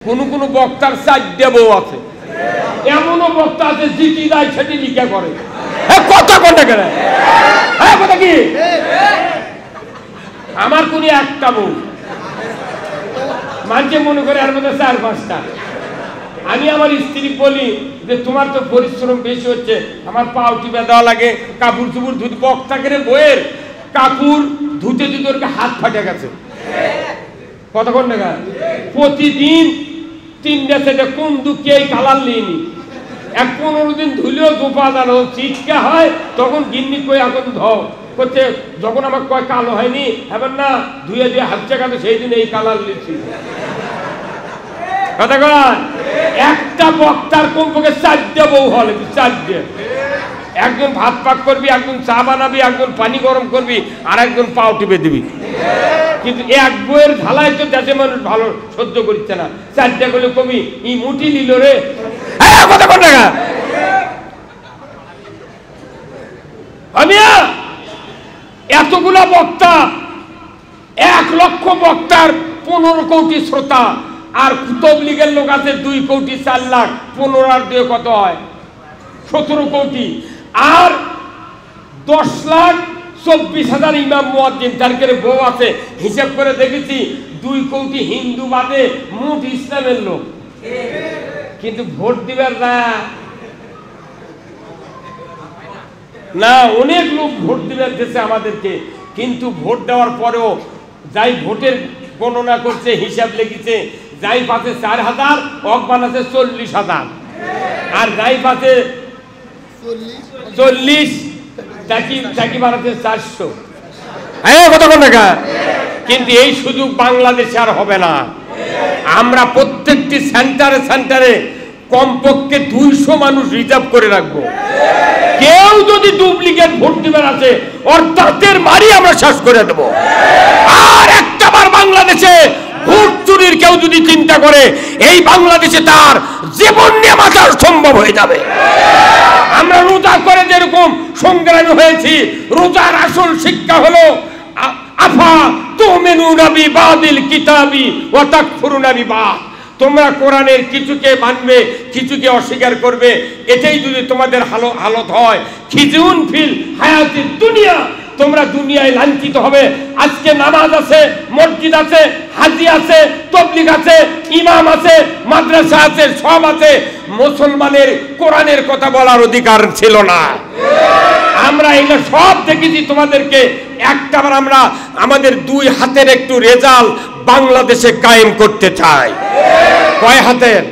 কোন কোন বক্তার 4টে বউ আছে, এমনও বক্তা আছে জিটি যায় সেটি লিখা করে। কথা কোনটা কেন? হ্যাঁ কথা কি? আমার কোন একটা বউ, মাঝে মনে করে এর মধ্যে 4-5টা। আমি আমার স্ত্রী বলি যে তোমার তো পরিশ্রম বেশি হচ্ছে, আমার পাও টিপে দেওয়া লাগে, কাপড় চুপড় ধুতে, বক্তা করে বইয়ের কাপড় ধুতে ধুতে ওর হাত ফাটে গেছে। কতক্ষণ টাকা প্রতিদিন 3-4টা কোন দুঃখে এই কালার নিইনি, 15 দিন ধুলেও দোপা দাঁড়ো চিটকা হয়, তখন গিন্নি কই এখন ধও করছে, যখন আমার কয় কালো হয়নি এবার না ধুয়ে দিয়ে হাত চাকাতে সেই দিন এই কালার লিখছি। কথা কয় একটা বক্তার কমপক্ষে 4টে বউ হলে, 4টে। একজন ভাত পাক করবি, একজন চা বানাবি, একজন পানি গরম করবি, আর একজন পাও টিপে দিবি। কিন্তু এক বইয়ের ঝালাই তো দেশে মানুষ ভালো সহ্য করছে না। 4টে গুলো কবি ই মুটি নিল রে। কথা কোন টাকা আমি এতগুলা বক্তা, 1 লক্ষ বক্তার 15 কোটি শ্রোতা, আর তবলিগের লোক আছে 2 কোটি 4 লাখ, 15 আর 2 কত হয়? 17 কোটি। আর 10,24,000 ইমাম মুয়াজ্জিন, তার করে বউ আছে। হিসাব করে দেখেছি 2 কোটি হিন্দু বাদে মোট ইসলামের লোক, কিন্তু ভোট দিবার না। অনেক লোক ভোট দিবার দেশে আমাদেরকে, কিন্তু ভোট দেওয়ার পরেও যাই ভোটের গণনা করছে, হিসাব লিখেছে, যাই পাচ্ছে 4,000 অকবান আছে 40,000, আর যাই পাচ্ছে 40 চাকি বানাতে 400। কতক্ষণ টাকা? কিন্তু এই সুযোগ বাংলাদেশে আর হবে না। আমরা প্রত্যেকটি সেন্টারে সেন্টারে কমপক্ষে 200 মানুষ রিজার্ভ করে রাখবো। কেউ যদি ডুপ্লিকেট ভোট দিবার আছে ওর দাঁতের মারি আমরা শেষ করে দেব। আর একটাবার বাংলাদেশে ভোট চুরির কেউ যদি চিন্তা করে, এই বাংলাদেশে তার জীবন নিয়ে বাঁচার সম্ভব হয়ে যাবে। আমরা রোজা করে যেরকম সংগ্রামী হয়েছি, রোজার আসল শিক্ষা হলো আফা তুমিনুনা বিবাদিল কিতাবি ওয়া তাকফুরুনা বিবাদ। তোমরা কোরআনের কিছুকে মানবে, কিছুকে অস্বীকার করবে। এটাই যদি তোমাদের হালত হয়, খিজুন ফিল হায়াতিদ দুনিয়া, তোমরা দুনিয়ায় লাঞ্ছিত হবে। আজকে নামাজ আছে, মসজিদ আছে, হাজি আছে, তবলিগ আছে, ইমাম আছে, মাদ্রাসা আছে, সব আছে। মুসলমানের কোরআনের কথা বলার অধিকার ছিল না। আমরা এগুলো সব দেখেছি তোমাদেরকে। একটাবার আমরা আমাদের 2 হাতের একটু রেজাল্ট বাংলাদেশে কায়েম করতে চাই। কয় হাতের?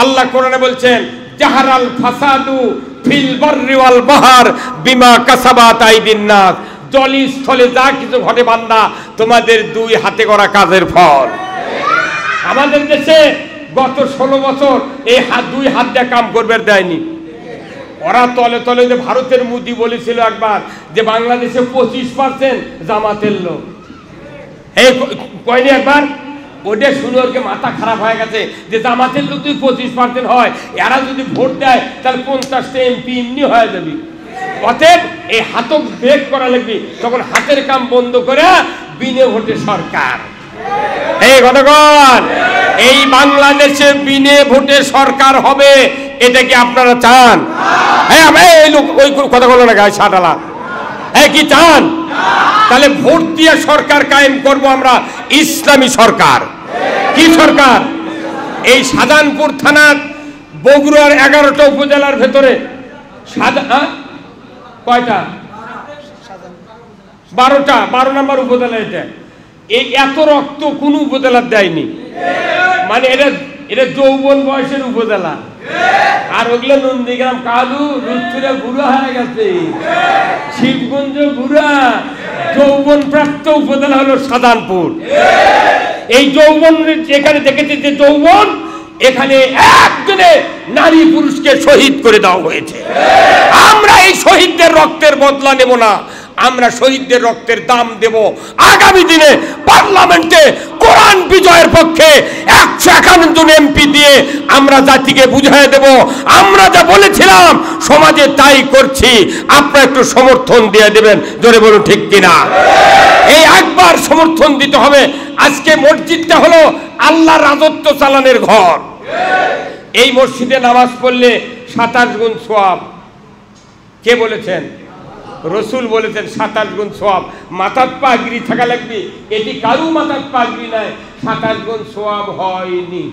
আল্লাহ কোরআনে বলছেন জাহারাল ফাসাদু ফিল বাররি ওয়াল বাহর বিমা কাসাবাত আইদিন নাস। জলি স্থলে যা কিছু ঘটে বান্দা, তোমাদের 2 হাতে করা কাজের ফল। আমাদের দেশে গত 16 বছর এই 2 হাত দিয়ে কাম করবে দেয়নি। ওরা তলে তলে যে ভারতের মোদি বলেছিল একবার যে বাংলাদেশে 25% জামাতের লোক। এই কয়নি একবার? ওটা শুনে ওরকে মাথা খারাপ হয়ে গেছে যে জামাতের লোক যদি 25% হয়, এরা যদি ভোট দেয় তাহলে 50টা এমপি এমনি হয়ে যাবে। অতএব এই হাতক ব্রেক করা লাগবে। তখন হাতের কাম বন্ধ করে বিনে ভোটে সরকার। এই ঘটকন, এই বাংলাদেশে বিনে ভোটে সরকার হবে, এটা কি আপনারা চান? হ্যাঁ, এই লোক ওই কথা বলো না গায়ে ছাটালা। হ্যাঁ, কি চান? তাহলে ভোট দিয়ে সরকার কায়েম করব আমরা, ইসলামী সরকার। কি সরকার? এই শাহজাহানপুর থানার বগুড়ার 11টা উপজেলার ভেতরে কয়টা? 12টা, 12 নম্বর উপজেলা। এটা এই এত রক্ত কোন উপজেলার দেয়নি। মানে এটা যৌবন বয়সের উপজেলা। আর ওগুলো নন্দীগ্রাম কালু রুচুরা বুড়া হয়ে গেছে, শিবগঞ্জ বুড়া। যৌবন প্রাপ্ত উপজেলা হলো শাহজাহানপুর। এই যৌবন এখানে দেখেছি যে যৌবন, এখানে একজনে নারী পুরুষকে শহীদ করে দেওয়া হয়েছে। আমরা এই শহীদদের রক্তের বদলা নেব না, আমরা শহীদদের রক্তের দাম দেব। আগামী দিনে পার্লামেন্টে কোরআন বিজয়ের পক্ষে 151 জন এমপি দিয়ে আমরা জাতিকে বুঝিয়ে দেব আমরা যা বলেছিলাম সমাজে তাই করছি। আপনারা একটু সমর্থন দিয়ে দেবেন, জোরে বলুন ঠিক কিনা? এই বারবার সমর্থন দিতে হবে। আজকে মসজিদটা হলো আল্লাহ রাজত্ব চালানের ঘর। এই মসজিদে নামাজ পড়লে 27 গুণ সওয়াব। কে বলেছেন? রসুল বলেছেন 27 গুণ সওয়াব। মাথার পাগড়ি থাকা লাগবে, এটি কারু মাথার পাগড়ি নাই, 27 গুণ সওয়াব হয়নি।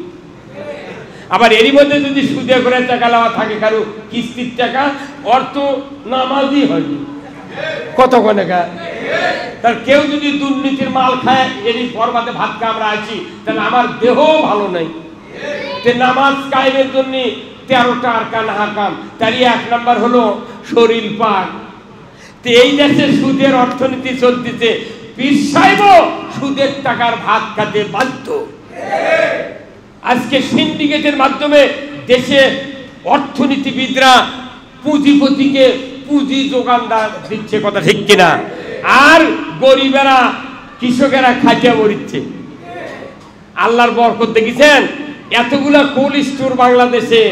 আবার এরই মধ্যে যদি সুদে করে টাকা নেওয়া থাকে, কারো কিস্তির টাকা, অর্থ নামাজই হয়নি। কত টাকা? তার কেউ যদি দুর্নীতির মাল খায়, এরই বরবাদে ভাত খা আমরা আছি, তাহলে আমার দেহ ভালো নাই। নামাজ কায়েমের জন্য 13টা আরকান হাকাম, তারই 1 নাম্বার হলো শরীর পাক। এই দেশে সুদের অর্থনীতি চলতেছে, পীর সাহেব সুদের টাকার ভাত খাতে বাধ্য। আজকে সিন্ডিকেটের মাধ্যমে দেশে অর্থনীতিবিদরা পুঁজিপতিকে পুঁজি যোগান দিচ্ছে, কথা ঠিক কিনা? আর গরিবেরা, কৃষকেরা খাটিয়া মরিচ্ছে। আল্লাহর বরকত দেখেছেন? এতগুলা কোল্ড স্টোর বাংলাদেশে,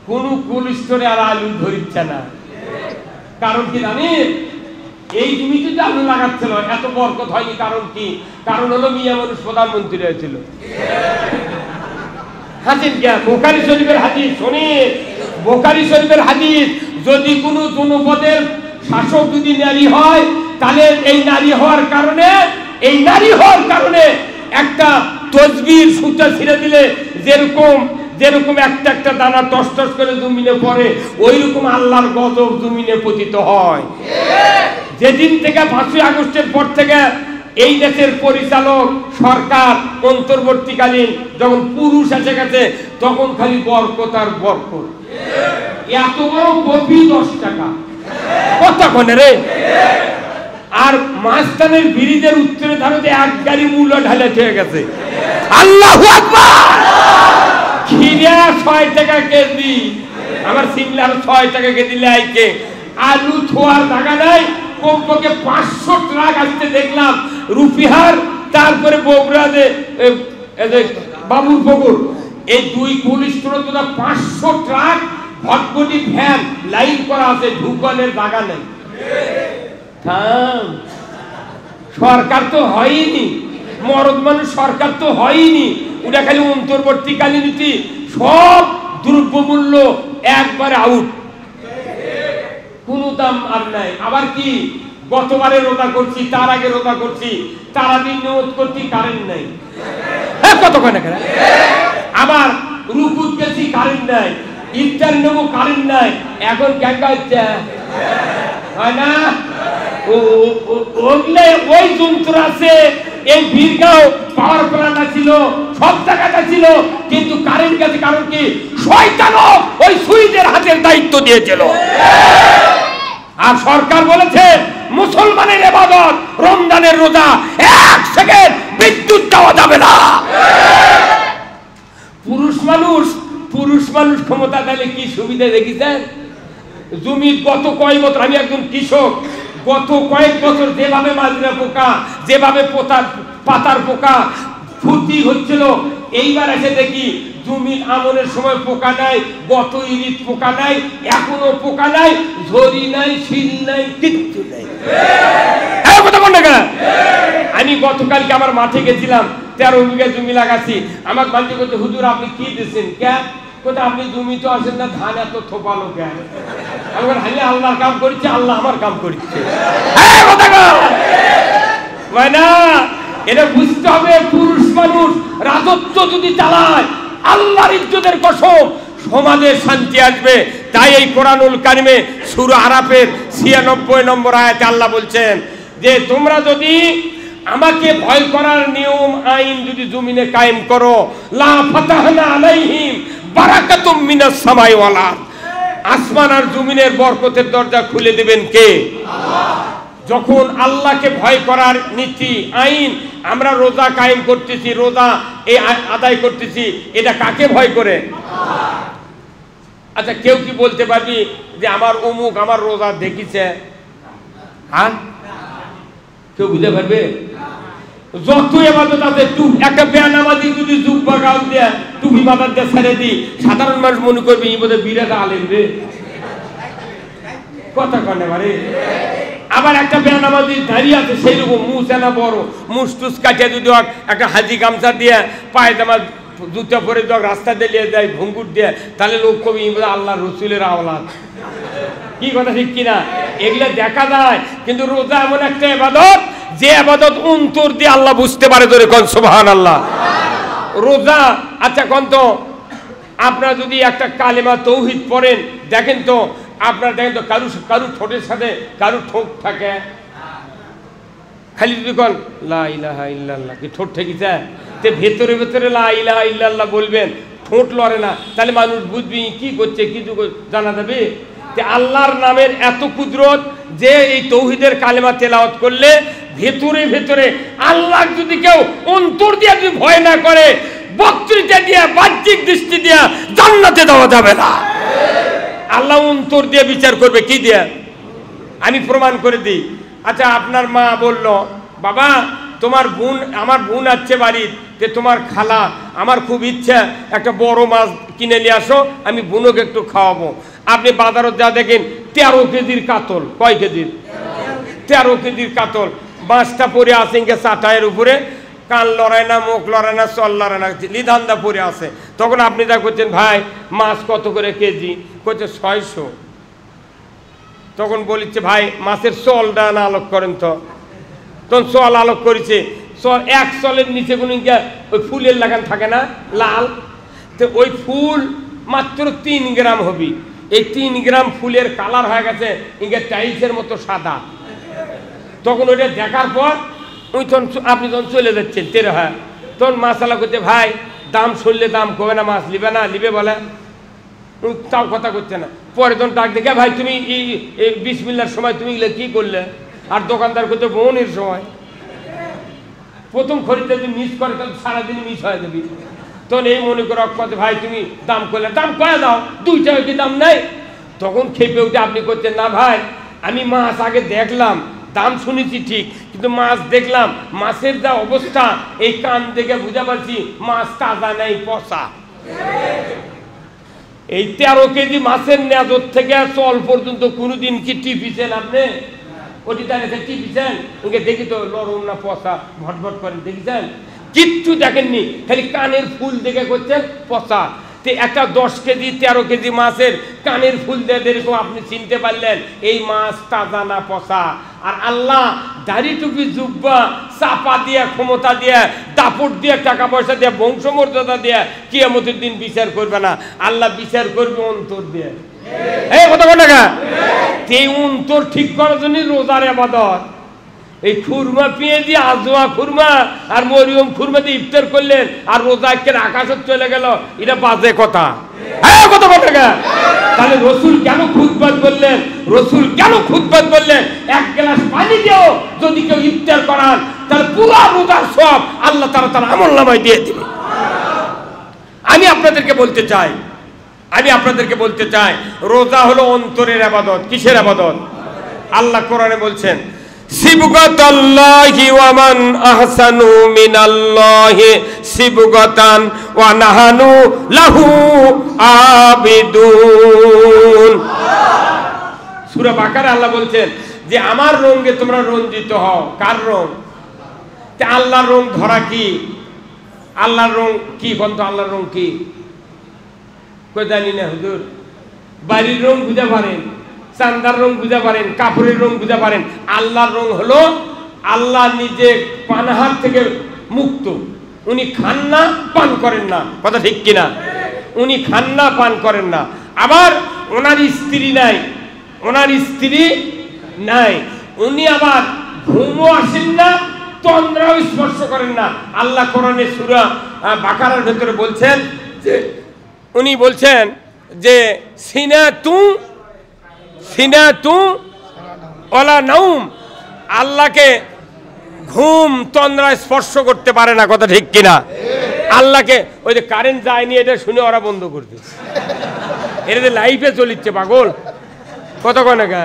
কোন কোল্ড স্টোরে আর আলু ধরিচ্ছে না। কারণ কি জানেন? এই জমিতে যে আলু লাগাচ্ছিল, এত বরকত হয়নি। কারণ কি? কারণ হলো মিয়া মানুষ প্রধানমন্ত্রী হয়েছিল। হাদিস জ্ঞান, বুখারী শরীফের হাদিস শুনেন, বুখারী শরীফের হাদিস, যদি কোনো জনপদের শাসক যদি নারী হয়, তাহলে এই নারী হওয়ার কারণে একটা তসবির সুতা ছিঁড়ে দিলে যেরকম একটা দানা টস টস করে জমিনে পড়ে, ওই রকম আল্লাহর গজব জমিনে পতিত হয়। যেদিন থেকে 5ই আগস্টের পর থেকে এই দেশের পরিচালক সরকার অন্তর্বর্তীকালীন যখন পুরুষ এসে গেছে, তখন খালি বরকত আর বরকত। এত বড় কপি 10 টাকা, কতক্ষণ রে? আর মাস্তানের ব্রিজের উত্তরে ধারে 1 গাড়ি মূল্য ঢালে হয়ে গেছে। আল্লাহু আকবার। খিরা 6 টাকা কেজি, আমার সিমলার 6 টাকা কেজি লাইকে। আলু থোয়ার জায়গা নাই, কমপক্ষে 500 ট্রাক আসতে দেখলাম। রুপিহার, তারপরে বগুড়া যে বাবুর পুকুর, এই 2 কোল্ড স্টোরে তো 500 ট্রাক ভটভটি ভ্যান লাইন করা আছে, ঢুকানের জায়গা নেই। সরকার তো হয়নি, মরদ মানুষ সরকার তো হয়নি, ওটা খালি অন্তর্বর্তীকালীন নীতি। সব দ্রব্যমূল্য একবারে আউট, কোনো দাম আর নাই। আবার কি, গতবারে রোজা করছি, তার আগে রোজা করছি, তারা দিন নিয়ত করছি, কারেন্ট নাই। কতক্ষণ? আবার রুকুত গেছি, কারেন্ট নাই। ইফতার নেব, কারেন্ট নাই। এখন ক্যাঙ্গা হচ্ছে, হয় না? ওই যন্ত্র আছে, এই বীরগাঁও পাওয়ার প্ল্যান্ট ছিল, সব জায়গাটা ছিল, কিন্তু কারেন্ট গেছে। কারণ কি? শয়তানও ওই সুইচের হাতের দায়িত্ব দিয়েছিল। আর সরকার বলেছে মুসলমানের ইবাদত, রমজানের রোজা 1 সেকেন্ড বিদ্যুৎ দেওয়া যাবে না। পুরুষ মানুষ ক্ষমতা দিলে কি সুবিধা দেখেছেন? জমির গত কয়েক বছর, আমি একজন কৃষক, গত কয়েক বছর যেভাবে মাজরা পোকা, যেভাবে পাতার পোকা ক্ষতি হচ্ছিল, এইবার এসে দেখি জমির আমনের সময় পোকা নাই, গত ইরিত পোকা নাই, এখনো পোকা নাই, ঝড়ি নাই, শিল নাই, কিচ্ছু নাই। আমি গতকালকে আমার মাঠে গেছিলাম, 13 বিঘা জমি লাগাচ্ছি। আমার বাড়িতে বলতে, হুজুর আপনি কি দিচ্ছেন? কে কোথায়? আপনি জমি তো আসেন না, ধান এত থোপালো কেন? আমি বলি, আল্লাহর কাম করছে, আল্লাহ আমার কাম করছে। না, এটা বুঝতে হবে, পুরুষ মানুষ রাজত্ব যদি চালায়, আল্লাহর ইজ্জতের কসম, সমাজে শান্তি আসবে। তাই এই কোরআনুল কারিমে সূরা আরাফের 96 নম্বর আয়াতে আল্লাহ বলছেন যে তোমরা যদি আমাকে ভয় করার নিয়ম আইন যদি জমিনে কায়েম করো, লা ফাতাহনা আলাইহিম বারাকাতুম মিনাস সামাই ওয়াল আরদ, আসমান আর জমিনের বরকতের দরজা খুলে দিবেন কে? আল্লাহ। যখন আল্লাহকে ভয় করার নীতি আইন, আমরা রোজা কায়েম করতেছি, রোজা এই আদায় করতেছি, এটা কাকে ভয় করে? আল্লাহ। আচ্ছা, কেউ কি বলতে পারবি যে আমার অমুক আমার রোজা দেখিছে? হ্যাঁ, কেউ বুঝতে পারবে? যত ইবাদত আছে, একটা বেনামাজি যদি জুব্বা গাল দিয়ে টুপি মাথার দিয়ে ছেড়ে দিই, সাধারণ মানুষ মনে করবে এই বোধহয় বিরাট আলেম রে। কথা কনে মারে। আবার একটা বেনামাজি দাঁড়িয়ে আছে সেই রকম মুছানা বড় মুসটুস কাটিয়ে যদি একটা হাজি গামছা দিয়ে পায়জামা জুতা পরে যদি রাস্তা দিয়ে দেয় ঘুঙ্গুর দিয়ে, তাহলে লোক কবি আল্লাহ রসুলের আওলাদ। কি কথা ঠিক কিনা? এগুলো দেখা যায়। কিন্তু রোজা এমন একটা ইবাদত, যে ইবাদত অন্তর দিয়ে আল্লাহ বুঝতে পারে। ধরে কোন সুবহানাল্লাহ। রোজা, আচ্ছা কোন তো আপনারা যদি একটা কালেমা তৌহিদ পড়েন, দেখেন তো আপনারা দেখেন তো কারু ঠোঁটের সাথে কারু ঠোঁট থাকে, খালি যদি কোন লা ইলাহা ইল্লাল্লাহ, কি ঠোঁট ঠেকিছে? তে ভেতরে ভেতরে লা ইলাহা ইল্লাল্লাহ বলবেন, ঠোঁট লড়ে না, তাহলে মানুষ বুঝবি কি করছে, কিছু জানা যাবে? যে আল্লাহর নামের এত কুদরত যে এই তৌহিদের কালেমা তেলাওয়াত করলে ভেতরে ভেতরে আল্লাহ যদি কেউ অন্তর দিয়ে যদি ভয় না করে, বক্তৃতা দিয়ে বাহ্যিক দৃষ্টি দিয়ে জান্নাতে দেওয়া যাবে না। আল্লাহ অন্তর দিয়ে বিচার করবে। কি দিয়ে? আমি প্রমাণ করে দিই। আচ্ছা, আপনার মা বলল, বাবা তোমার বোন, আমার বোন আছে বাড়িতে, তোমার খালা, আমার খুব ইচ্ছা একটা বড় মাছ কিনে নিয়ে আসো, আমি বোনকে একটু খাওয়াবো। আপনি বাজারত যা দেখেন 13 কেজির কাতল। কয় কেজির? 13 কেজির কাতল। মাছটা পরে আছে ইনকে চাটাইয়ের উপরে, কান লড়ায় না, মুখ লড়ায় না, চল লড়ায় না, লিধান্দা পরে আছে। তখন আপনি যা করছেন, ভাই মাছ কত করে কেজি? করছে 600। তখন বলিচ্ছে, ভাই মাছের চলটা না আলোক করেন তো। তখন চল আলোক করেছে। চল, এক চলের নিচে কোনো ওই ফুলের লাগান থাকে না লাল, তো ওই ফুল মাত্র 3 গ্রাম হবে। এই 3 গ্রাম ফুলের কালার হয়ে গেছে ইনকে টাইলসের মতো সাদা। তখন ওইটা দেখার পর ওই তখন আপনি যখন চলে যাচ্ছেন তেরে হয়, তখন মাছালা করছে, ভাই দাম শুনলে দাম কবে না, মাছ নিবে না? নিবে বলে, তাও কথা করছে না। পরে তখন ডাক দেখে, ভাই তুমি এই বিসমিল্লার সময় তুমি এগুলো কি করলে? আর দোকানদার করতে বোনের সময় প্রথম খরিদে যদি মিস করে তাহলে সারাদিন মিস হয়ে যাবে। তখন এই মনে করে অক্ষতে, ভাই তুমি দাম করলে, দাম কয়ে দাও, 2 টাকা কি দাম নেই? তখন খেপে উঠে আপনি করছেন, না ভাই আমি মাছ আগে দেখলাম, দাম শুনেছি ঠিক, কিন্তু মাছ দেখলাম, মাছের যা অবস্থা এই কান দেখে বুঝা পারছি মাছ তাজা নেই, পচা। এই 13 কেজি মাছের নেজর থেকে চল পর্যন্ত কোনোদিন কি টিপিছেন আপনি? ওটি তার টিপিছেন? ওকে দেখি তো নরম না পচা, ভটভট করেন, দেখেছেন? কিচ্ছু দেখেননি, খালি কানের ফুল দেখে করছেন পচা। একটা 10 কেজি 13 কেজি মাছের কানের ফুল দিয়ে এরকম আপনি চিনতে পারলেন এই মাছ তাজা না পচা। আর আল্লাহ দাড়ি টুপি জুব্বা চাপা দিয়ে, ক্ষমতা দিয়ে, দাপট দিয়ে, টাকা পয়সা দিয়ে, বংশমর্যাদা দিয়ে কিয়ামতের দিন বিচার করবে না। আল্লাহ বিচার করবে অন্তর দিয়ে। এই কথা বলে না, এই অন্তর ঠিক করার জন্য রোজার ইবাদত। এই খুরমা পেঁয়াজি, আজওয়া খুরমা আর মরিয়ম খুরমা দিয়ে ইফতার করলেন আর রোজা একের আকাশে চলে গেল, এটা বাজে কথা। হ্যাঁ কথা বলে না। তাহলে রসুল কেন খুতবাত বললেন? রসুল কেন খুতবাত বললেন? 1 গ্লাস পানি দিও যদি কেউ ইফতার করান, তাহলে পুরো রোজার সব আল্লাহ তাআলা তার আমলনামায় দিয়ে দিবে। আমি আপনাদেরকে বলতে চাই, রোজা হলো অন্তরের ইবাদত। কিসের ইবাদত? আল্লাহ কোরআনে বলছেন, সিবগাতাল্লাহি ওয়া মান আহসানু মিনাল্লাহি সিবগাতান ওয়া নাহানু লাহু আবিদুন। সূরা বাকারা আল্লাহ বলছেন যে আমার রঙে তোমরা রঞ্জিত হও। কার রং? তে আল্লাহর রং ধরা কি? আল্লাহর রং কি? বন্ধ, আল্লাহর রং কি? কই জানি না হুজুর। বাড়ির রং বুঝতে পারেন, চান্দার রং বুঝতে পারেন, কাপড়ের রং বুঝতে পারেন। আল্লাহর রং হলো আল্লাহ নিজে পানাহার থেকে মুক্ত। উনি খান না, পান করেন না। কথা ঠিক কিনা? উনি খান না, পান করেন না। আবার ওনার স্ত্রী নাই, উনি আবার ঘুমও আসেন না, তন্দ্রাও স্পর্শ করেন না। আল্লাহ কোরআনে সূরা বাকারার ভেতরে বলছেন যে উনি বলছেন যে সিনাতু ওয়ালা নাউম, আল্লাহকে ঘুম তন্দ্রা স্পর্শ করতে পারে না। কথা ঠিক কিনা? আল্লাহকে ওই যে কারেন্ট যায়নি এটা শুনে ওরা বন্ধ করতে, এটা যে লাইফে চলিচ্ছে পাগল। কথা কয় না গা,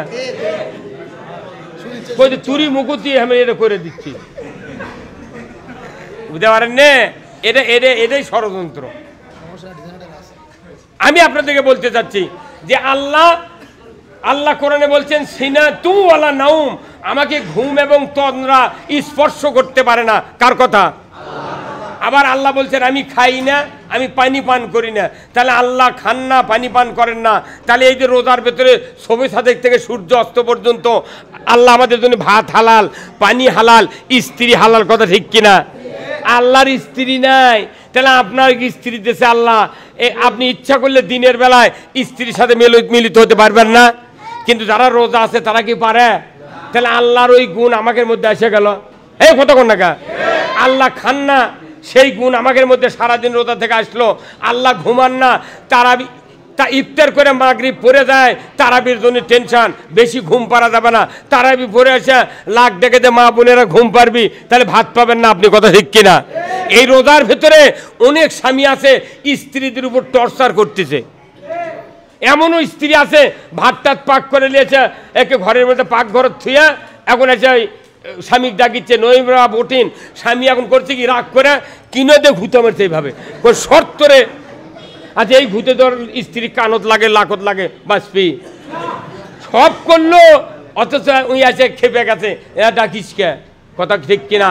ওই যে তুরি মুকুতি আমি এটা করে দিচ্ছি, বুঝতে পারেন না? এটাই ষড়যন্ত্র। আমি আপনাদেরকে বলতে চাচ্ছি যে আল্লাহ কোরআনে বলছেন সিনাতু ওয়ালা নাউম, আমাকে ঘুম এবং তন্দ্রা স্পর্শ করতে পারে না। কার কথা? আবার আল্লাহ বলছেন আমি খাই না, আমি পানি পান করি না। তাহলে আল্লাহ খান না, পানি পান করেন না, তাহলে এই যে রোজার ভেতরে সবে সাদেক থেকে সূর্য অস্ত পর্যন্ত আল্লাহ আমাদের জন্য ভাত হালাল, পানি হালাল, স্ত্রী হালাল, কথা ঠিক কিনা? আল্লাহর স্ত্রী নাই, তাহলে আপনার স্ত্রী দেশে আল্লাহ, আপনি ইচ্ছা করলে দিনের বেলায় স্ত্রীর সাথে মিলিত হতে পারবেন না, কিন্তু যারা রোজা আছে তারা কি পারে? তাহলে আল্লাহর ওই গুণ আমাদের মধ্যে এসে গেল। এই কতক্ষণ না, আল্লাহ খান না, সেই গুণ আমাদের মধ্যে সারাদিন রোজা থেকে আসলো। আল্লাহ ঘুমান না, তা ইফতার করে মাগরিব পড়ে যায়, তারাবির জন্য টেনশন, বেশি ঘুম পারা যাবে না, তারাবি পড়ে আসে লাখ ডেকে দে মা বোনেরা ঘুম পারবি, তাহলে ভাত পাবেন না, আপনি কথা ঠিক কিনা? এই রোজার ভেতরে অনেক স্বামী আছে স্ত্রীদের উপর টর্চার করতেছে। এমনও স্ত্রী আছে ভাত টাত পাক করে নিয়েছে, একে ঘরের মধ্যে পাক ঘর থুয়ে এখন এসে স্বামী ডাকিচ্ছে নইমরা বটিন, স্বামী এখন করছে কি রাগ করে কিনে দিয়ে ঘুতে মারছে এইভাবে শর্তরে। আচ্ছা এই ঘুতে তোর স্ত্রী কানত লাগে, লাকত লাগে, বাঁচবি সব করলো, অথচ ওই আছে খেপে গেছে, এরা ডাকিস কে? কথা ঠিক কিনা?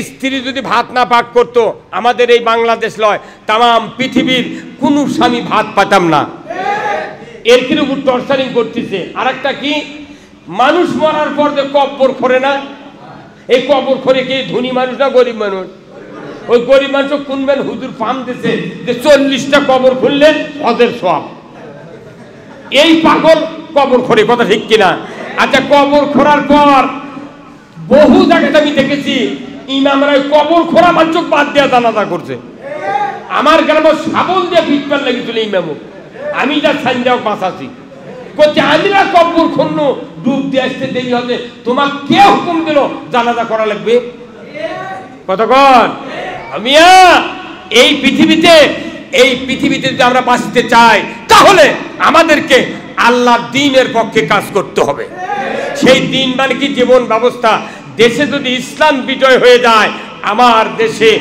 স্ত্রী যদি ভাত না পাক করতো, আমাদের এই বাংলাদেশ লয় তাম পৃথিবীর কোন স্বামী ভাত পাতাম না। এর কি উপর টর্চারিং করতেছে। আর একটা কি, মানুষ মরার পর যে কবর খোরে না, এই কবর খোরে কি ধনী মানুষ না গরিব মানুষ? ওই গরিব মানুষ কুনবেন হুজুর পাম দিছে যে 40টা কবর খুললে হজের সওয়াব। এই পাগল কবর খোরে, কথা ঠিক কিনা? আচ্ছা কবর খোরার পর বহু জায়গাতে আমি দেখেছি ইমামরা কবর খোরা মানুষ বাদ দেওয়া জানাজা করছে। আমার গ্রামে শাবল দিয়ে ফিটপার লেগেছিল ইমামক, আমি যা সাইন্দাও বাঁচাছি করছে, আমিরা কবর খন্ন ডুব দিয়ে আসতে দেরি হতে, তোমার কে হুকুম দিল জানাজা করা লাগবে? কতক্ষণ? আমিয়া এই পৃথিবীতে যদি আমরা বাঁচতে চাই তাহলে আমাদেরকে আল্লাহর দ্বীনের পক্ষে কাজ করতে হবে। সেই দ্বীন মানে কি? জীবন ব্যবস্থা। দেশে যদি ইসলাম বিজয় হয়ে যায়, আমার দেশে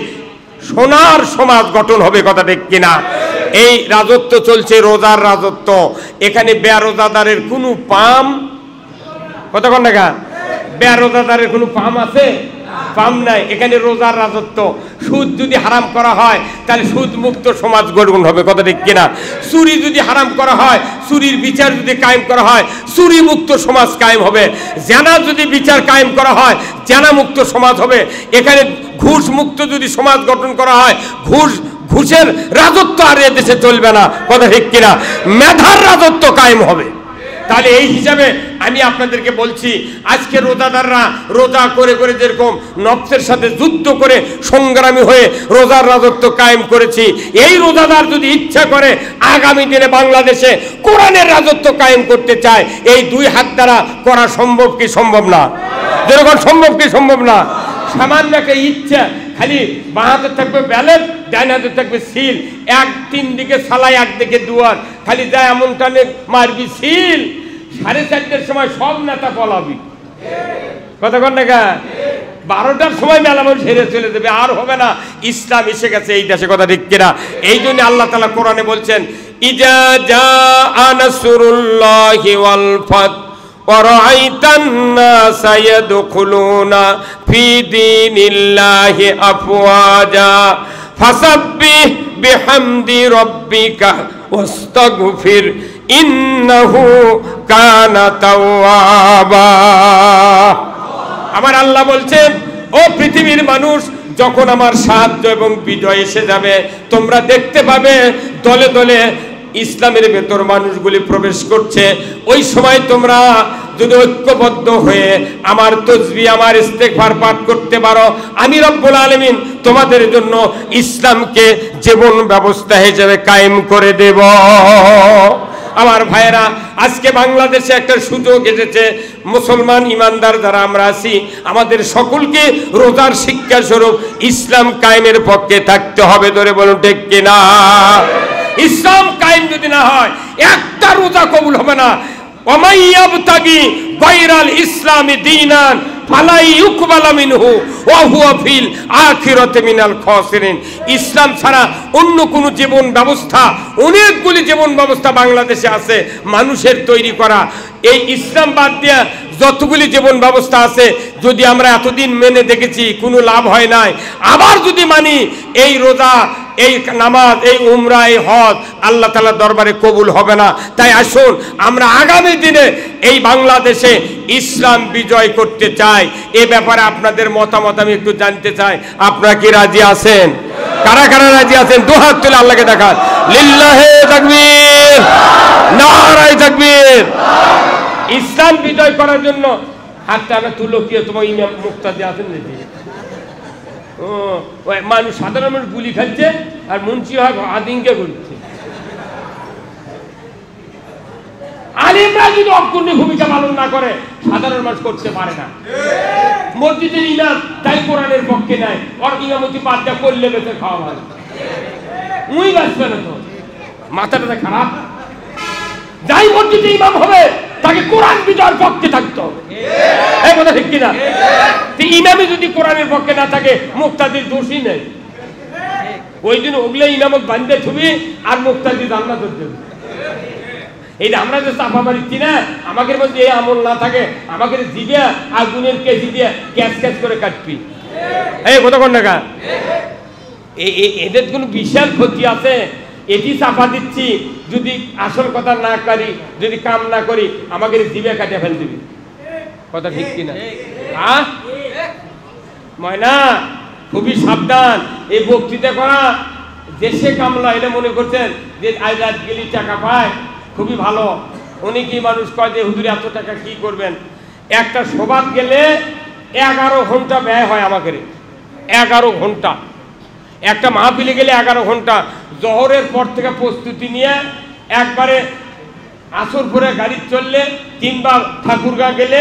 সোনার সমাজ গঠন হবে, কথা ঠিক কিনা? এই রাজত্ব চলছে রোজার রাজত্ব, এখানে বেরোজাদারের কোনো পাম, কতক্ষণ টাকা? বেরোজাদারের কোনো পাম আছে? পাম নাই। এখানে রোজার রাজত্ব। সুদ যদি হারাম করা হয় তাহলে সুদ মুক্ত সমাজ গঠন হবে, কথা ঠিক কিনা? চুরি যদি হারাম করা হয়, চুরির বিচার যদি কায়েম করা হয়, চুরি মুক্ত সমাজ কায়েম হবে। জেনা যদি বিচার কায়েম করা হয়, জেনা মুক্ত সমাজ হবে। এখানে ঘুষ মুক্ত যদি সমাজ গঠন করা হয়, ঘুষের রাজত্ব আর এ দেশে চলবে না, কথা ঠিক কিনা? মেধার রাজত্ব কায়েম হবে। তাহলে এই হিসাবে আমি আপনাদেরকে বলছি, আজকে রোজাদাররা রোজা করে করে যেরকম নফসের সাথে যুদ্ধ করে সংগ্রামী হয়ে রোজার রাজত্ব কায়েম করেছি, এই রোজাদার যদি ইচ্ছা করে আগামী দিনে বাংলাদেশে কোরআনের রাজত্ব কায়েম করতে চায়, এই দুই হাত দ্বারা করা সম্ভব কি সম্ভব না? যেরকম সম্ভব কি সম্ভব না? সামান্য একটা ইচ্ছা, খালি বাঁ হাতে থাকবে ব্যালেট, ডান হাতে থাকবে সিল, তিন দিকে সালাই, একদিকে দুয়ার, খালি যায় এমন টানে মারবি সিল, 4:30টার সময় সব নেতা পলাবি, কতক্ষণ টাকা? 12টার সময় মেলা মানুষ হেরে চলে যাবে, আর হবে না। ইসলাম এসে গেছে এই দেশে, কথা ঠিক কিনা? এই জন্য আল্লাহ তাআলা কোরআনে বলছেন, ইজা জাআ নাসরুল্লাহি ওয়াল ফাত ওয়ারাআইতান নাসা ইয়াদখুলুনা ফি দীনিল্লাহি আফওয়াজা ফাসাব্বিহ বিহামদি রাব্বিকা ওয়াস্তাগফির ইন্নাহু কানা তাওয়াবা। আমার আল্লাহ বলছেন, ও পৃথিবীর মানুষ, যখন আমার সাহায্য এবং বিজয় এসে যাবে, তোমরা দেখতে পাবে দলে দলে ইসলামের ভেতর মানুষগুলি প্রবেশ করছে। ওই সময় তোমরা যদি ঐক্যবদ্ধ হয়ে আমার তাসবিহ, আমার ইস্তেগফার পাঠ করতে পারো, আমি রব্বুল আলামিন তোমাদের জন্য ইসলামকে জীবন ব্যবস্থা হিসেবে কায়েম করে দেব। আমার ভাইয়েরা, আজকে বাংলাদেশে একটা সুযোগ এসেছে, মুসলমান ইমানদার যারা আমরা আছি, আমাদের সকলকে রোজার শিক্ষা স্বরূপ ইসলাম কায়েমের পক্ষে থাকতে হবে। ধরে বলুন ঠিক কিনা? ইসলাম কায়েম যদি না হয়, একটা রোজা কবুল হবে না। ওয়ামাইয়াবতাগি গায়রাল ইসলামি দীনান ফালা ইউকবালা মিনহু ওয়া হুয়া ফিল আখিরাতি মিনাল খাসিরিন। ইসলাম ছাড়া অন্য কোন জীবন ব্যবস্থা, অনেকগুলি জীবন ব্যবস্থা বাংলাদেশে আছে মানুষের তৈরি করা। এই ইসলাম বাদ দিয়া যতগুলি জীবন ব্যবস্থা আছে যদি আমরা এতদিন মেনে দেখেছি কোনো লাভ হয় নাই, আবার যদি মানি এই রোজা, এই নামাজ, এই উমরা, এই হজ আল্লাহ তাআলার দরবারে কবুল হবে না। তাই আসুন আমরা আগামী দিনে এই বাংলাদেশে ইসলাম বিজয় করতে চাই। এ ব্যাপারে আপনাদের মতামত আমি একটু জানতে চাই। আপনারা কি রাজি আছেন? কারা কারা রাজি আছেন দুহাত তুলে আল্লাহকে দেখান। লিল্লাহে তাকবীর, নারায়ে তাকবীর। ইসলাম বিজয় করার জন্য হাতটা না তুলো। কি তোমার ইমাম মুক্তাদি আছেন নাকি? মানুষ, সাধারণ মানুষ গুলি খাচ্ছে আর মুন্সি হয় আদিঙ্কে করছে। আলিমরা যদি অগ্রণী ভূমিকা পালন না করে সাধারণ মানুষ করতে পারে না। মসজিদের ইমাম তাই কোরআনের পক্ষে নাই, ওর ইমামতি বাদটা করলে বেঁচে খাওয়া ভালো, উই বাঁচবে না। তো মাথাটা খারাপ। যাই মসজিদে ইমাম হবে তাকে কোরআন বিজয়ের পক্ষে থাকতে হবে। এই কথা ঠিক কিনা? ইমামই যদি কোরআনের পক্ষে না থাকে মুক্তাদির দোষই নেই। ওই দিন ওগুলো ইমামত বান্ধে ছবি আর মুক্তাদি জান্নাত দেবে। এই যে আমরা যে চাপা মারিচ্ছি না, আমাদের মধ্যে এই আমল না থাকে আমাকে দিবে আগুনের কেজি দিয়ে ক্যাচ ক্যাচ করে কাটবি। এই কথা কন না, এদের কোনো বিশাল ক্ষতি আছে। এটি চাপা দিচ্ছি, যদি আসল কথা না করি, যদি কাম না করি আমাকে জিভে কাটে ফেল দিবি। কথা ঠিক কিনা? হ্যাঁ ময়না, খুবই সাবধান। এই বক্তৃতা করা দেশে কামলা, এটা মনে করছেন যে আজ রাত গেলি টাকা পায়, খুবই ভালো। অনেকেই মানুষ কয় যে হুজুর এত টাকা কি করবেন। একটা সভাত গেলে 11 ঘন্টা ব্যয় হয় আমাদের, 11 ঘন্টা। একটা মাহফিলে গেলে 11 ঘন্টা। জহরের পর থেকে প্রস্তুতি নিয়ে একবারে আসর পরে গাড়ি চললে, কিংবা ঠাকুরগাঁ গেলে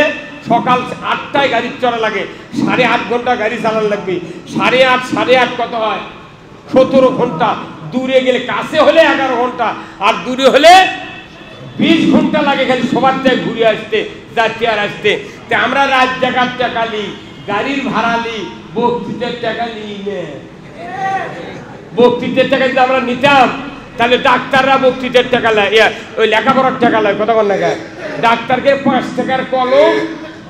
সকাল 8টায় গাড়ি চলা লাগে, 8.5 ঘন্টা গাড়ি চালানো লাগবে। 8.5 8.5 কত হয়? 17 ঘন্টা। দূরে গেলে, কাছে হলে 11 ঘন্টা, আর দূরে হলে 20 ঘন্টা লাগে খালি সবার থেকে ঘুরে আসতে, যাচ্ছে আর আসতে। তা আমরা রাত জাগার টাকা নি, গাড়ির ভাড়া নি, বক্তৃতার টাকা নিই না। বক্তৃতার টাকা যদি আমরা নিতাম তাহলে ডাক্তাররা বক্তৃতার টাকা নেয়, ওই লেখাপড়ার টাকা নেয়। কতক্ষণ লেখা? ডাক্তারকে 5 টাকার কলম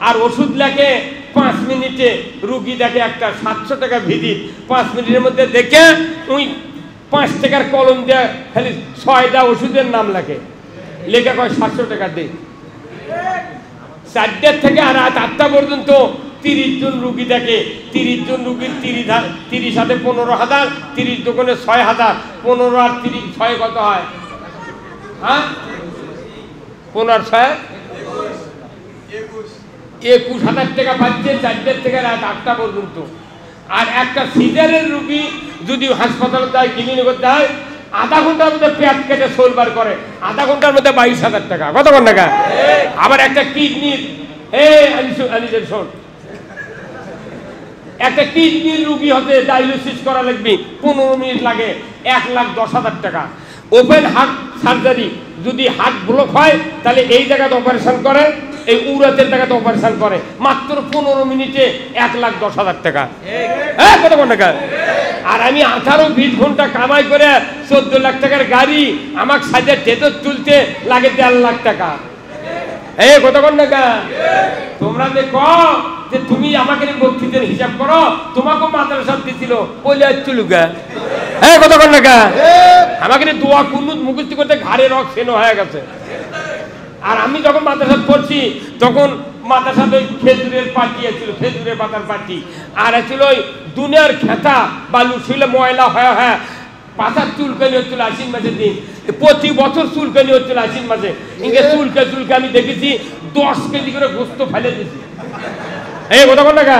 আর ওষুধ লেখে 5 মিনিটে। রুগী দেখে একটা 700 টাকা ভিজিট, 5 মিনিটের মধ্যে দেখে ওই 5 টাকার কলম দিয়ে খালি 6টা ওষুধের নাম লেখে, লেখা কয় 700 টাকা দে। 4টা থেকে আর রাত 8টা পর্যন্ত 30 জন রুগী দেখে। 30 জন রুগীর 30 হাতে 15,000, 30 দোকানে 6,000, 15 আর 30 6 কত হয়? হ্যাঁ 15 আর 6 21,000 টাকা পাচ্ছে 4টা থেকে রাত 8টা পর্যন্ত। আর একটা সিজারের রুগী যদি হাসপাতালে যায়, ক্লিনিকে যায়, আধা ঘন্টার মধ্যে পেট কেটে শোল বার করে, আধা ঘন্টার মধ্যে 22,000 টাকা। কতক্ষণ টাকা? আবার একটা কিডনির, শোন, একটা কিডনির রুগী হতে ডায়ালিসিস করা লাগবে, 15 মিনিট লাগে, 1,10,000 টাকা। ওপেন হার্ট সার্জারি, যদি হার্ট ব্লক হয় তাহলে এই জায়গাতে অপারেশন করে, এই উড়াতের জায়গাতে অপারেশন করে, মাত্র 15 মিনিটে 1,10,000 টাকা। হ্যাঁ কতক্ষণ টাকা? আর আমি 18-20 ঘন্টা কামাই করে 14 লাখ টাকার গাড়ি, আমাকে সাজে টেটর তুলতে লাগে 1.5 লাখ টাকা। এই কতক্ষণ টাকা? তোমরা দেখো যে তুমি আমাকে বক্তৃতার হিসাব করো, তোমাকেও মাদ্রাসা দিছিল বলে চলুগা। হ্যাঁ কতক্ষণ টাকা? আমাকে দোয়া কুনুত মুখস্থ করতে ঘাড়ে রক সেনো হয়ে গেছে। আর আমি যখন মাদ্রাসা পড়ছি তখন মাদ্রাসাতে ওই খেজুরের পাটি ছিল, খেজুরের পাতার পাটি, আর ছিল ওই দুনিয়ার খেতা বালু ছিল, ময়লা হয়ে হ্যাঁ পাতার চুলকানি হচ্ছিল আশ্বিন মাসের দিন। প্রতি বছর চুলকানি হচ্ছিল আশ্বিন মাসে। ইংরেজ চুলকে চুলকে আমি দেখেছি 10 কেজি করে গোস্ত ফেলে দিছি। এই কতক্ষণ টাকা?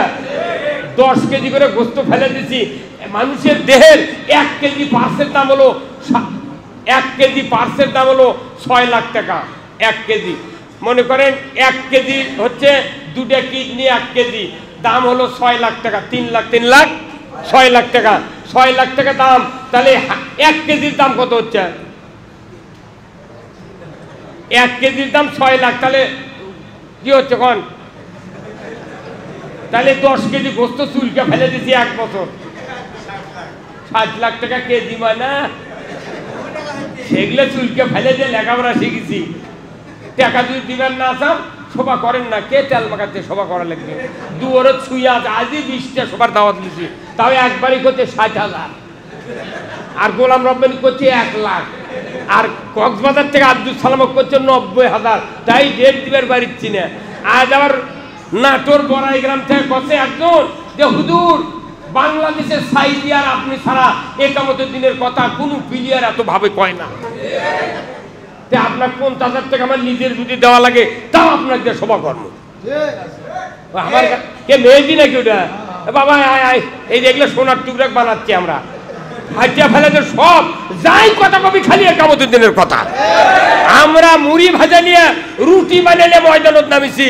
10 কেজি করে গোস্ত ফেলে দিছি। মানুষের দেহের 1 কেজি পার্সের দাম হলো 1 কেজি পার্সের দাম হলো 6 লাখ টাকা। 1 কেজি মনে করেন 1 কেজি হচ্ছে 2টা কিডনি, 1 কেজি দাম হলো 6 লাখ টাকা। 3 লাখ 6 লাখ টাকা, 6 লাখ টাকা দাম। তাহলে 1 কেজির দাম কত হচ্ছে? 1 কেজির দাম 6 লাখ, তাহলে কি হচ্ছে কোন? তাহলে 10 কেজি গোস্ত চুলকে ফেলে দিছি 1 বছর, 60 লাখ টাকা কেজি। মানে সেগুলো চুলকে ফেলে দিয়ে লেখাপড়া শিখেছি। টাকা যদি দিবেন না চান সভা করেন না, কে তেল মাখাতে সভা করা লাগবে? দুয়ারে ছুঁয়ে আজই 20টা সবার দাওয়াত দিয়েছি, তাও একবারই করছে 60,000, আর গোলাম রব্বানি করছে 1 লাখ, আর কক্সবাজার থেকে আব্দুল সালাম করছে 90,000, তাই ডেট দিবার পারছি না। আজ আবার নাটোর বড়াই গ্রাম থেকে কছে একজন যে হুজুর বাংলাদেশের সাইজি আর আপনি ছাড়া একামতের দিনের কথা কোনো প্লেয়ার এত ভাবে কয় না। আপনার 50,000 টাকা আমার নিজের যদি দেওয়া লাগে তাও আপনার দিয়ে সভা কর্ম। আমার কে মেয়েদি নাকি ওটা? বাবা আয় আয়, এই যে এগুলো সোনার টুকরা বানাচ্ছি আমরা, হাজিয়া ফেলে সব যাই কথা কবি খালি একামতের দিনের কথা। আমরা মুড়ি ভাজা নিয়ে রুটি বানালে ময়দানত নামিছি,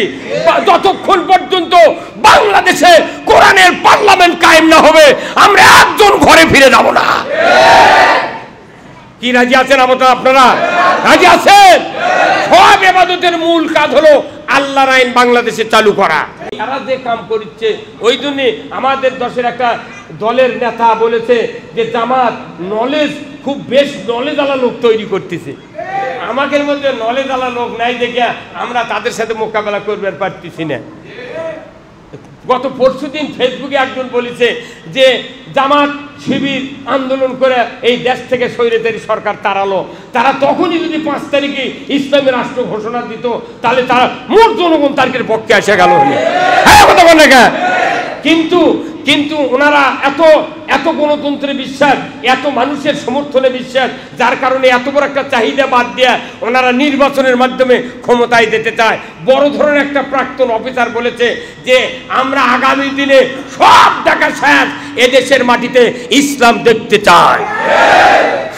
যতক্ষণ পর্যন্ত বাংলাদেশে কোরআনের পার্লামেন্ট কায়েম না হবে আমরা একজন ঘরে ফিরে যাব না। কি রাজি আছেন আপনারা? রাজি আছেন? সব ইবাদতের মূল কাজ হলো আল্লাহর আইন বাংলাদেশে চালু করা। এরা যে কাম করছে, ওই জন্য আমাদের দেশের একটা দলের নেতা বলেছে যে জামাত নলেজ খুব বেশ নলেজ আলা লোক তৈরি করতেছে। আমাদের মধ্যে নলেজ আলা লোক নাই দেখে আমরা তাদের সাথে মোকাবেলা করবে পারতেছি না। গত পরশুদিন ফেসবুকে একজন বলেছে যে জামাত শিবির আন্দোলন করে এই দেশ থেকে স্বৈরাচারী সরকার তাড়ালো, তারা তখনই যদি 5 তারিখে ইসলামী রাষ্ট্র ঘোষণা দিত তাহলে তারা মোট জনগণ তারিখের পক্ষে এসে গেল। হ্যাঁ কথা বলে না? কিন্তু ওনারা এত গণতন্ত্রে বিশ্বাস, এত মানুষের সমর্থনে বিশ্বাস, যার কারণে এত বড় একটা চাহিদা বাদ দিয়ে ওনারা নির্বাচনের মাধ্যমে ক্ষমতায় যেতে চায়। বড় ধরনের একটা প্রাক্তন অফিসার বলেছে যে আমরা আগামী দিনে সব দেখা শেষ, এদেশের মাটিতে ইসলাম দেখতে চায়।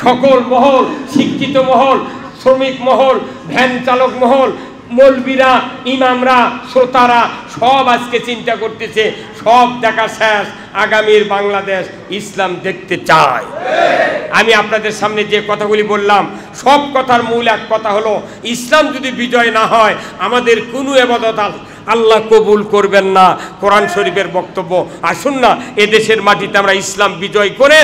সকল মহল, শিক্ষিত মহল, শ্রমিক মহল, ভ্যান চালক মহল, মৌলবীরা, ইমামরা, শ্রোতারা সব আজকে চিন্তা করতেছে সব দেখা শেষ, আগামীর বাংলাদেশ ইসলাম দেখতে চায়। আমি আপনাদের সামনে যে কথাগুলি বললাম সব কথার মূল এক কথা হলো ইসলাম যদি বিজয় না হয় আমাদের কোনো ইবাদত আল্লাহ কবুল করবেন না। কোরআন শরীফের বক্তব্য। আসুন না এদেশের মাটিতে আমরা ইসলাম বিজয় করে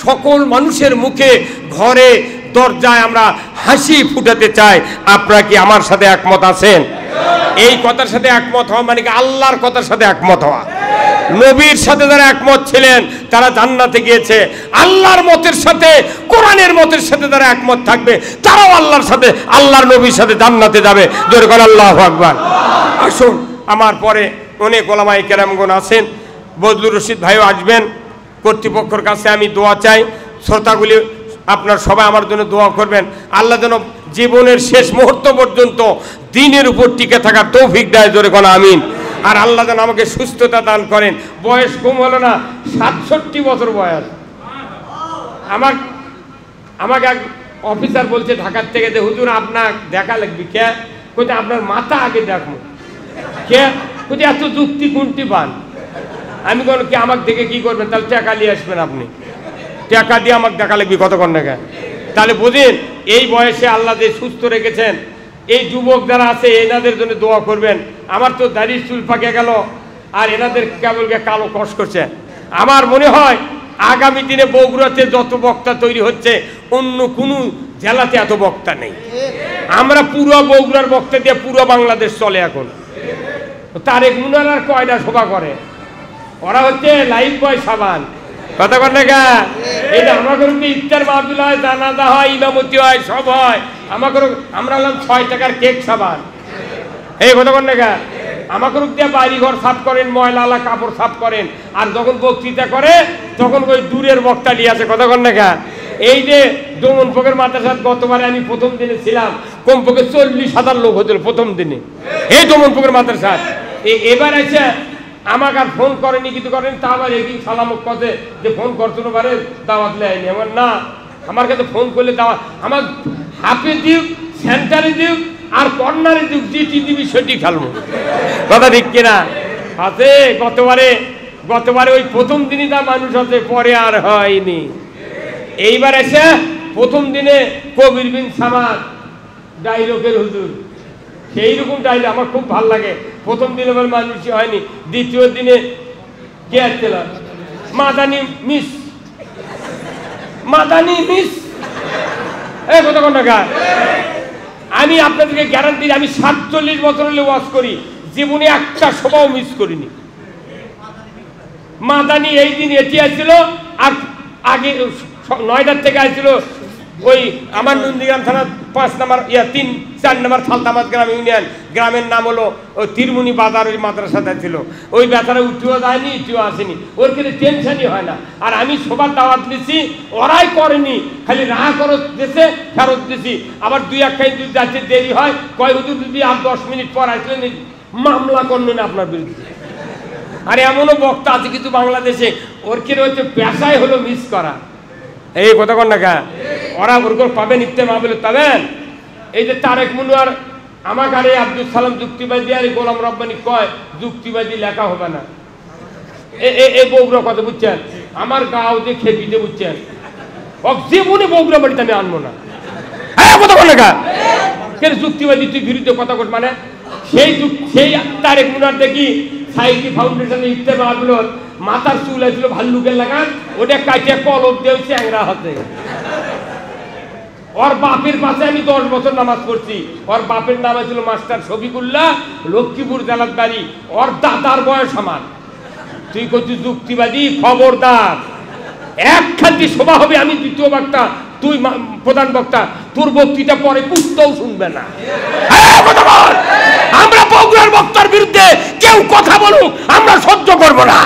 সকল মানুষের মুখে, ঘরে, দরজায় আমরা হাসি ফুটাতে চাই। আপনারা কি আমার সাথে একমত আছেন? এই কথার সাথে একমত হওয়া মানে কি আল্লাহর কথার সাথে একমত হওয়া। নবীর সাথে যারা একমত ছিলেন তারা জান্নাতে গিয়েছে, আল্লাহর মতের সাথে, কোরআনের মতের সাথে যারা একমত থাকবে তারাও আল্লাহর সাথে, আল্লাহর নবীর সাথে জান্নাতে যাবে। জোরে বলেন আল্লাহু আকবার। আসুন, আমার পরে অনেক ওলামায়ে কেরামগণ আছেন, বজলুর রশিদ ভাইও আসবেন। কর্তৃপক্ষের কাছে আমি দোয়া চাই, শ্রোতাগুলি আপনার সবাই আমার জন্য দোয়া করবেন। আল্লাহ যেন জীবনের শেষ মুহূর্ত পর্যন্ত দ্বীনের উপর টিকে থাকার তৌফিক দেয়। জোরে বলেন আমিন। আর আল্লাহ যেন আমাকে সুস্থতা দান করেন। বয়স কম হলো না, 67 বছর বয়স। আমাকে এক অফিসার বলছে ঢাকার থেকে যে হুজুর আপনার দেখা লাগবে। কে? কোথায়? আপনার মাথা আগে দেখবো। কে? কোথায়? এত যুক্তি কোনটি পান? আমি কোনো কি আমাকে দেখে কি করবেন? তাহলে টাকা নিয়ে আসবেন আপনি, টাকা দিয়ে আমাকে দেখা লাগবে কতক্ষণ টাকা। তাহলে বুঝেন এই বয়সে আল্লাহ যে সুস্থ রেখেছেন, এই যুবক যারা আছে এনাদের জন্য দোয়া করবেন। আমার তো দাড়ির চুল পাকে গেল আর এনাদের কেবল কালো কষ করছে। আমার মনে হয় আগামী দিনে বগুড়াতে যত বক্তা তৈরি হচ্ছে অন্য কোনো জেলাতে এত বক্তা নেই। আমরা পুরো বগুড়ার বক্তা দিয়ে পুরো বাংলাদেশ চলে। এখন তারেক মুনার কয়টা সভা করে? ওরা হচ্ছে লাইফ বয় সাবান। কথা কন না? এটা আমাদের ইফতার মাহফিল হয়, জানাজা হয়, ইমামতি হয়, সব হয়। আমরা হলাম 6 টাকার কেক সাবান। এই কথা কন না? আমাকে দিয়ে বাড়ি ঘর সাফ করেন, ময়লা কাপড় সাফ করেন, আর যখন বক্তৃতা করে তখন ওই দূরের বক্তা নিয়ে আসে। কথা কন না? এই যে দমনপোকের মাদ্রাসার গতবারে আমি প্রথম দিনে ছিলাম, কমপক্ষে 40,000 লোক হতো প্রথম দিনে এই দমনপোকের মাদ্রাসা। এবার এসে আমাকে আর ফোন করেনি, কিছু করেনি, তা আবার একই সালামক কথা যে ফোন করতো না, বারে দাওয়াত লেয়নি। আমার না, আমার কাছে ফোন করলে দাওয়াত, আমার হাফে দিক, সেন্টারে দিক আর কর্নারে দিক, যেটি দিবি সেটি খেলবো। কথা ঠিক কিনা? আছে। গতবারে ওই প্রথম দিনই যা মানুষ আছে, পরে আর হয়নি। এইবার এসে প্রথম দিনে কবির বিন সামাদ ডাইলগের হুজুর, সেই রকম ডাইলগ আমার খুব ভালো লাগে। প্রথম দিনে বলে মানুষই হয়নি, দ্বিতীয় দিনে কে আসছিল? মাদানি মিস এই কথা কোন টাকা। আমি আপনাদেরকে গ্যারান্টি, আমি 47 বছর হলে ওয়াজ করি, জীবনে একটা সভাও মিস করিনি। মাদানি এই দিন এটি আসছিল, আর আগে 9টার থেকে আসছিল ওই আমার নন্দীগ্রাম থানা 5 নম্বর 4 নম্বর থালতামাজ গ্রাম ইউনিয়ন, গ্রামের নাম হলো ওই তিরমুনি বাজার, ওই মাদ্রাসাটা ছিল। ওই বেচারা উঠিও যায়নি, উঠিও আসেনি, ওর কিন্তু টেনশনই হয় না। আর আমি সবার দাওয়াত দিচ্ছি, ওরাই করেনি, খালি রাহ করত দিয়েছে, ফেরত দিছি। আবার 2-1 যদি যাচ্ছে দেরি হয়, কয় হুজুর যদি আর 10 মিনিট পর আসলেন মামলা করলেন আপনার বিরুদ্ধে। আর এমনও বক্তা আছে কিন্তু বাংলাদেশে, ওর কিনে হচ্ছে পেশাই হলো মিস করা। এই কথা কন না কা, ওরা ওরকম পাবেন, ইফতে মাহফিল পাবেন। এই যে তারেক মুনোয়ার আমাকে আর আব্দুল সালাম যুক্তিবাদী আর গোলাম রব্বানি কয় যুক্তিবাদী লেখা হবে না, এই বগুড়া কথা বুঝছেন, আমার গাও যে খেপিতে বুঝছেন, জীবনে বগুড়া বাড়িতে আমি আনবো না। হ্যাঁ কথা কন না কা, কেন যুক্তিবাদী তুই বিরুদ্ধে কথা কর, মানে সেই তারেক মুনোয়ার দেখি সাইকি ফাউন্ডেশনে ইফতে মাহফিল মাথার চুল আছিল ভাল্লুকের লাগান, ওটা কাটিয়ে কলম দিয়ে চ্যাংরা হাতে। ওর বাপের পাশে আমি 10 বছর নামাজ পড়ছি। ওর বাপের নাম ছিল মাস্টার শফিকুল্লাহ, লক্ষ্মীপুর জেলার বাড়ি। ওর দাদার বয়স আমার। তুই করছিস যুক্তিবাদী, খবরদার। একখানটি সভা হবে, আমি দ্বিতীয় বক্তা, তুই প্রধান বক্তা, তোর বক্তৃতা পরে পুস্তও শুনবে না। আমরা বগুড়ার বক্তার বিরুদ্ধে কেউ কথা বলুক, আমরা সহ্য করব না।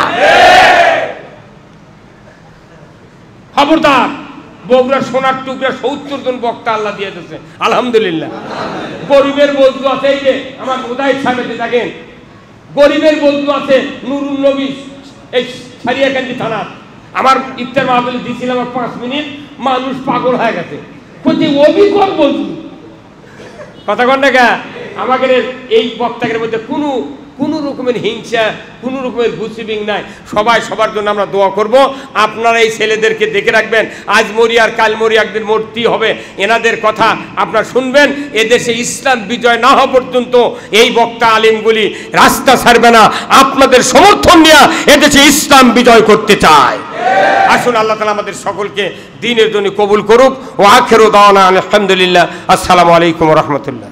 খবরদার। বগুড়ার সোনার টুকরা 70 জন বক্তা আল্লাহ দিয়ে দিয়েছে, আলহামদুলিল্লাহ। গরিবের বন্ধু আছে, এই যে আমার উদয় সাহেবে থাকেন, গরিবের বন্ধু আছে নুরুল নবী, এই সারিয়াকান্দি থানা। আমার ইফতার মাহফিলে দিয়েছিলাম 5 মিনিট, মানুষ পাগল হয়ে গেছে, বলছে অবিকল বন্ধু। কথা কন না কে, আমাদের এই বক্তাদের মধ্যে কোনো রকমের হিংসা, কোনো রকমের গুছিবিং নাই। সবাই সবার জন্য আমরা দোয়া করব। আপনারা এই ছেলেদেরকে দেখে রাখবেন, আজ মরি আর কাল মরি, একদিন মূর্তি হবে, এনাদের কথা আপনারা শুনবেন। এদেশে ইসলাম বিজয় না হওয়া পর্যন্ত এই বক্তা আলিমগুলি রাস্তা ছাড়বে না। আপনাদের সমর্থন নিয়ে এদেশে ইসলাম বিজয় করতে চায়। আসুন আল্লাহ তাআলা আমাদের সকলকে দ্বীনের জন্য কবুল করুক। ওয়া আখিরু দাওয়ানা আলহামদুলিল্লাহ। আসসালামু আলাইকুম ওয়া রাহমাতুল্লাহ।